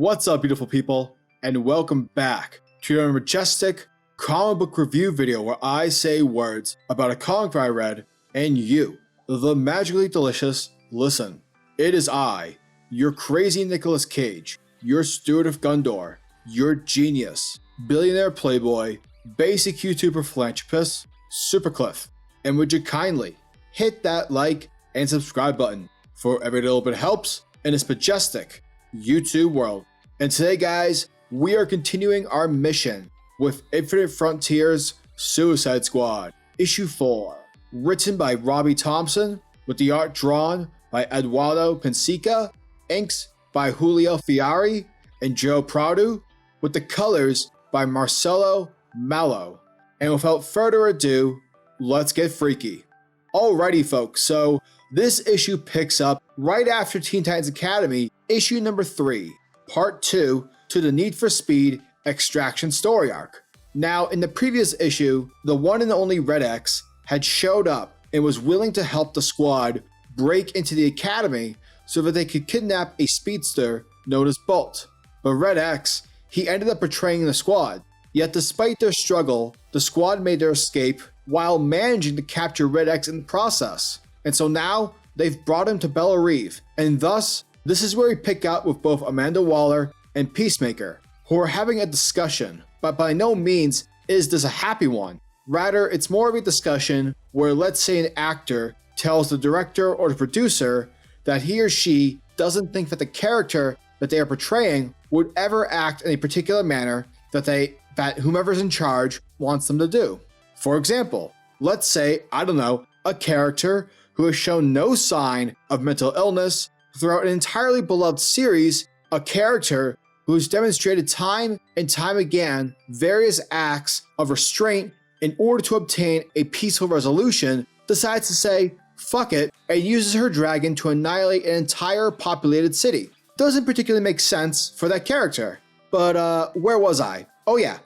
What's up, beautiful people, and welcome back to your majestic comic book review video where I say words about a comic I read and you, the magically delicious, listen. It is I, your crazy Nicolas Cage, your steward of Gondor, your genius, billionaire playboy, basic YouTuber philanthropist, SuperCliff, and would you kindly hit that like and subscribe button for every little bit helps in this majestic YouTube world. And today, guys, we are continuing our mission with Infinite Frontiers Suicide Squad, Issue 4, written by Robbie Thompson, with the art drawn by Eduardo Pensica, inks by Julio Fiari and Joe Prado, with the colors by Marcelo Mallo. And without further ado, let's get freaky. Alrighty, folks, so this issue picks up right after Teen Titans Academy, issue number 3, part 2 to the Need for Speed Extraction story arc. Now, in the previous issue, the one and only Red X had showed up and was willing to help the squad break into the academy so that they could kidnap a speedster known as Bolt. But Red X, he ended up betraying the squad. Yet despite their struggle, the squad made their escape while managing to capture Red X in the process. And so now, they've brought him to Bella Reeve, and thus, this is where we pick up with both Amanda Waller and Peacemaker, who are having a discussion, but by no means is this a happy one. Rather, it's more of a discussion where, let's say, an actor tells the director or the producer that he or she doesn't think that the character that they are portraying would ever act in a particular manner that whomever's in charge wants them to do. For example, let's say, I don't know, a character who has shown no sign of mental illness throughout an entirely beloved series, a character who has demonstrated time and time again various acts of restraint in order to obtain a peaceful resolution, decides to say, fuck it, and uses her dragon to annihilate an entire populated city. Doesn't particularly make sense for that character. But where was I? Oh yeah.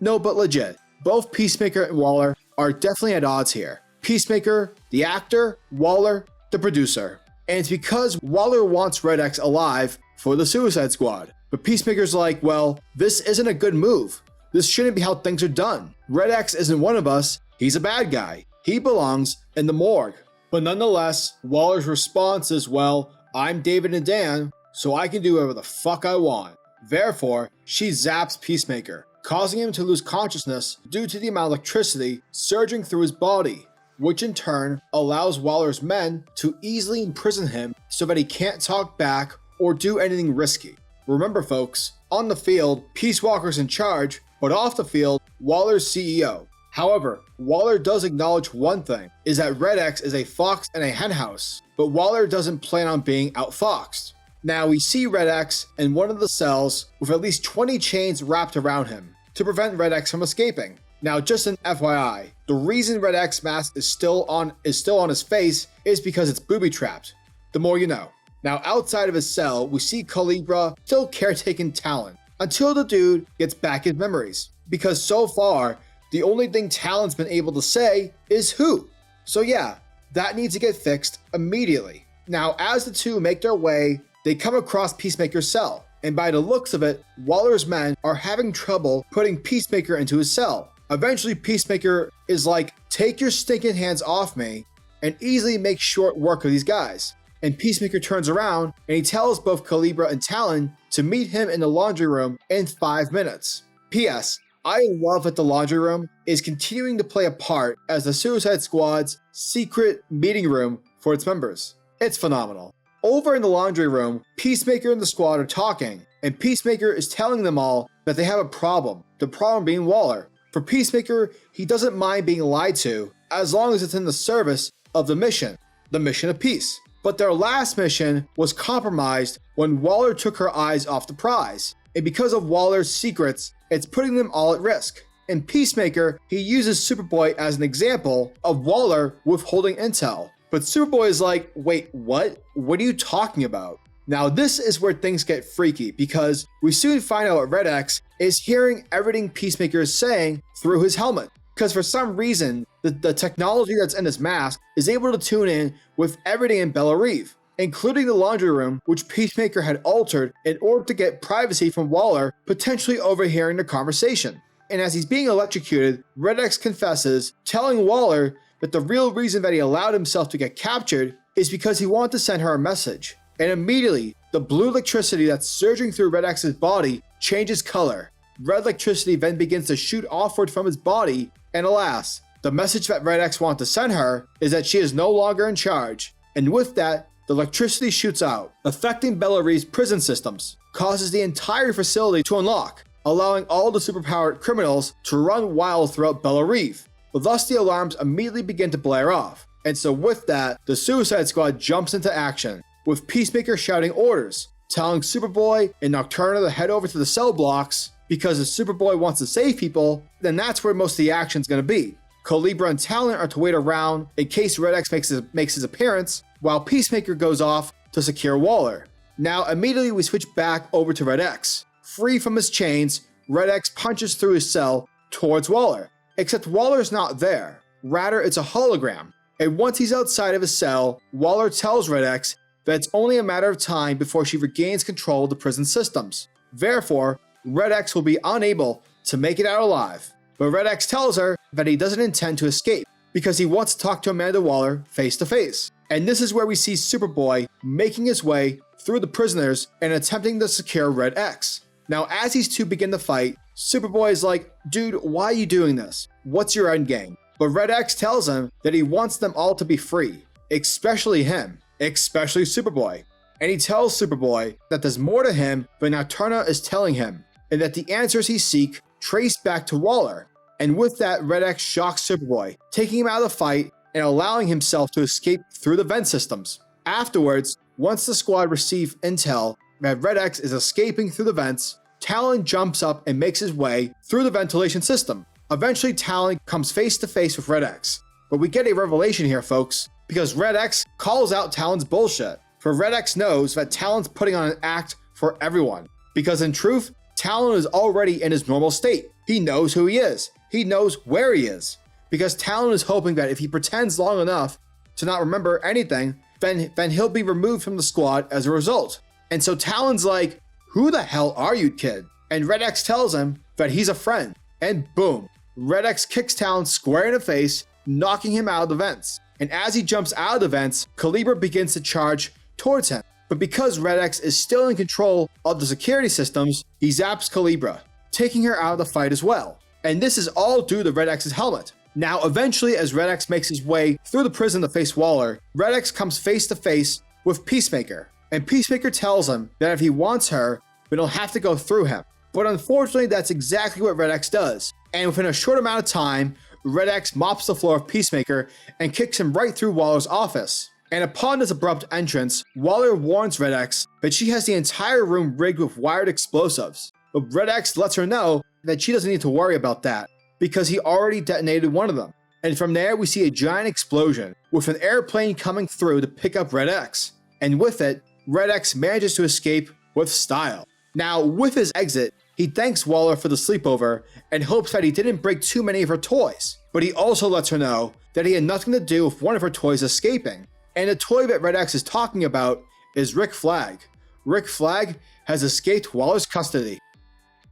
No, but legit. Both Peacemaker and Waller are definitely at odds here. Peacemaker, the actor, Waller, the producer. And it's because Waller wants Red X alive for the Suicide Squad. But Peacemaker's like, well, this isn't a good move. This shouldn't be how things are done. Red X isn't one of us. He's a bad guy. He belongs in the morgue. But nonetheless, Waller's response is, well, I'm David and Dan, so I can do whatever the fuck I want. Therefore, she zaps Peacemaker, causing him to lose consciousness due to the amount of electricity surging through his body, which in turn allows Waller's men to easily imprison him so that he can't talk back or do anything risky. Remember, folks, on the field, Peace Walker's in charge, but off the field, Waller's CEO. However, Waller does acknowledge one thing, is that Red X is a fox in a henhouse, but Waller doesn't plan on being outfoxed. Now we see Red X in one of the cells with at least 20 chains wrapped around him to prevent Red X from escaping. Now, just an FYI, the reason Red X mask is still on his face is because it's booby-trapped. The more you know. Now, outside of his cell, we see Calibra still caretaking Talon until the dude gets back his memories. Because so far, the only thing Talon's been able to say is who. So yeah, that needs to get fixed immediately. Now, as the two make their way, they come across Peacemaker's cell. And by the looks of it, Waller's men are having trouble putting Peacemaker into his cell. Eventually, Peacemaker is like, take your stinking hands off me, and easily make short work of these guys. And Peacemaker turns around and he tells both Calibra and Talon to meet him in the laundry room in 5 minutes. P.S. I love that the laundry room is continuing to play a part as the Suicide Squad's secret meeting room for its members. It's phenomenal. Over in the laundry room, Peacemaker and the squad are talking, and Peacemaker is telling them all that they have a problem, the problem being Waller. For Peacemaker, he doesn't mind being lied to, as long as it's in the service of the mission of peace. But their last mission was compromised when Waller took her eyes off the prize, and because of Waller's secrets, it's putting them all at risk. In Peacemaker, he uses Superboy as an example of Waller withholding intel. But Superboy is like, wait, what? What are you talking about? Now this is where things get freaky because we soon find out Red X is hearing everything Peacemaker is saying through his helmet. Because for some reason, the technology that's in his mask is able to tune in with everything in Bella Reeve. including the laundry room, which Peacemaker had altered in order to get privacy from Waller potentially overhearing the conversation. And as he's being electrocuted, Red X confesses, telling Waller that the real reason that he allowed himself to get captured is because he wanted to send her a message. And immediately, the blue electricity that's surging through Red X's body changes color. Red electricity then begins to shoot offward from his body, and alas, the message that Red X wanted to send her is that she is no longer in charge. And with that, the electricity shoots out, affecting Bella Reeve's prison systems, causes the entire facility to unlock, allowing all the superpowered criminals to run wild throughout Bella Reeve. Thus, the alarms immediately begin to blare off. And so with that, the Suicide Squad jumps into action, with Peacemaker shouting orders, telling Superboy and Nocturna to head over to the cell blocks, because if Superboy wants to save people, then that's where most of the action is going to be. Calibra and Talon are to wait around in case Red X makes his appearance, while Peacemaker goes off to secure Waller. Now immediately we switch back over to Red X. Free from his chains, Red X punches through his cell towards Waller, except Waller's not there. Rather, it's a hologram. And once he's outside of his cell, Waller tells Red X that it's only a matter of time before she regains control of the prison systems. Therefore, Red X will be unable to make it out alive. But Red X tells her that he doesn't intend to escape because he wants to talk to Amanda Waller face to face. And this is where we see Superboy making his way through the prisoners and attempting to secure Red X. Now, as these two begin to fight, Superboy is like, dude, why are you doing this? What's your end game? But Red X tells him that he wants them all to be free, especially him, especially Superboy. And he tells Superboy that there's more to him than Nocturna is telling him, and that the answers he seeks trace back to Waller. And with that, Red X shocks Superboy, taking him out of the fight and allowing himself to escape through the vent systems. Afterwards, once the squad receive intel that Red X is escaping through the vents, Talon jumps up and makes his way through the ventilation system. Eventually, Talon comes face to face with Red X. But we get a revelation here, folks, because Red X calls out Talon's bullshit. For Red X knows that Talon's putting on an act for everyone. Because in truth, Talon is already in his normal state. He knows who he is. He knows where he is. Because Talon is hoping that if he pretends long enough to not remember anything, then he'll be removed from the squad as a result. And so Talon's like, who the hell are you, kid? And Red X tells him that he's a friend. And boom, Red X kicks Talon square in the face, knocking him out of the vents. And as he jumps out of the vents, Calibra begins to charge towards him. But because Red X is still in control of the security systems, he zaps Calibra, taking her out of the fight as well. And this is all due to Red X's helmet. Now, eventually, as Red X makes his way through the prison to face Waller, Red X comes face to face with Peacemaker. And Peacemaker tells him that if he wants her, then he'll have to go through him. But unfortunately, that's exactly what Red X does. And within a short amount of time, Red X mops the floor of Peacemaker and kicks him right through Waller's office. And upon this abrupt entrance, Waller warns Red X that she has the entire room rigged with wired explosives. But Red X lets her know that she doesn't need to worry about that, because he already detonated one of them. And from there, we see a giant explosion, with an airplane coming through to pick up Red X. And with it, Red X manages to escape with style. Now, with his exit, he thanks Waller for the sleepover and hopes that he didn't break too many of her toys. But he also lets her know that he had nothing to do with one of her toys escaping. And the toy that Red X is talking about is Rick Flag. Rick Flag has escaped Waller's custody.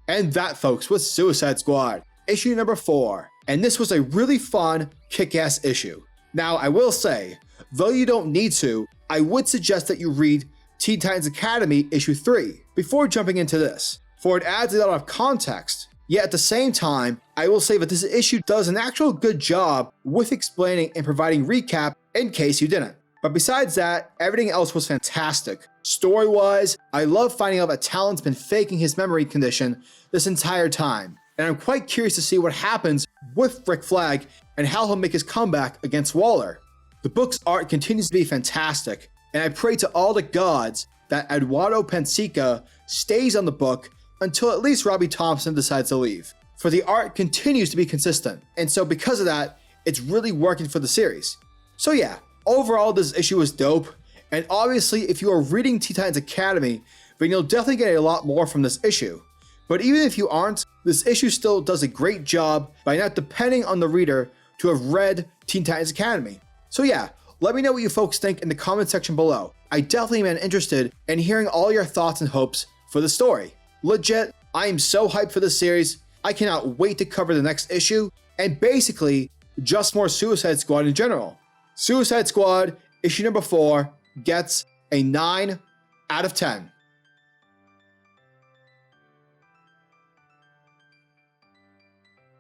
And that, folks, was Suicide Squad, issue number 4. And this was a really fun, kick-ass issue. Now, I will say, though you don't need to, I would suggest that you read Teen Titans Academy issue 3 before jumping into this, for it adds a lot of context. Yet at the same time, I will say that this issue does an actual good job with explaining and providing recap in case you didn't. But besides that, everything else was fantastic. Story-wise, I love finding out that Talon's been faking his memory condition this entire time. And I'm quite curious to see what happens with Rick Flag and how he'll make his comeback against Waller. The book's art continues to be fantastic, and I pray to all the gods that Eduardo Pensica stays on the book until at least Robbie Thompson decides to leave. For the art continues to be consistent, and so because of that, it's really working for the series. So yeah, overall this issue was dope, and obviously if you are reading Teen Titans Academy, then you'll definitely get a lot more from this issue. But even if you aren't, this issue still does a great job by not depending on the reader to have read Teen Titans Academy. So yeah, let me know what you folks think in the comment section below. I definitely am interested in hearing all your thoughts and hopes for the story. Legit, I am so hyped for this series. I cannot wait to cover the next issue, and basically, just more Suicide Squad in general. Suicide Squad, issue number 4, gets a 9 out of 10.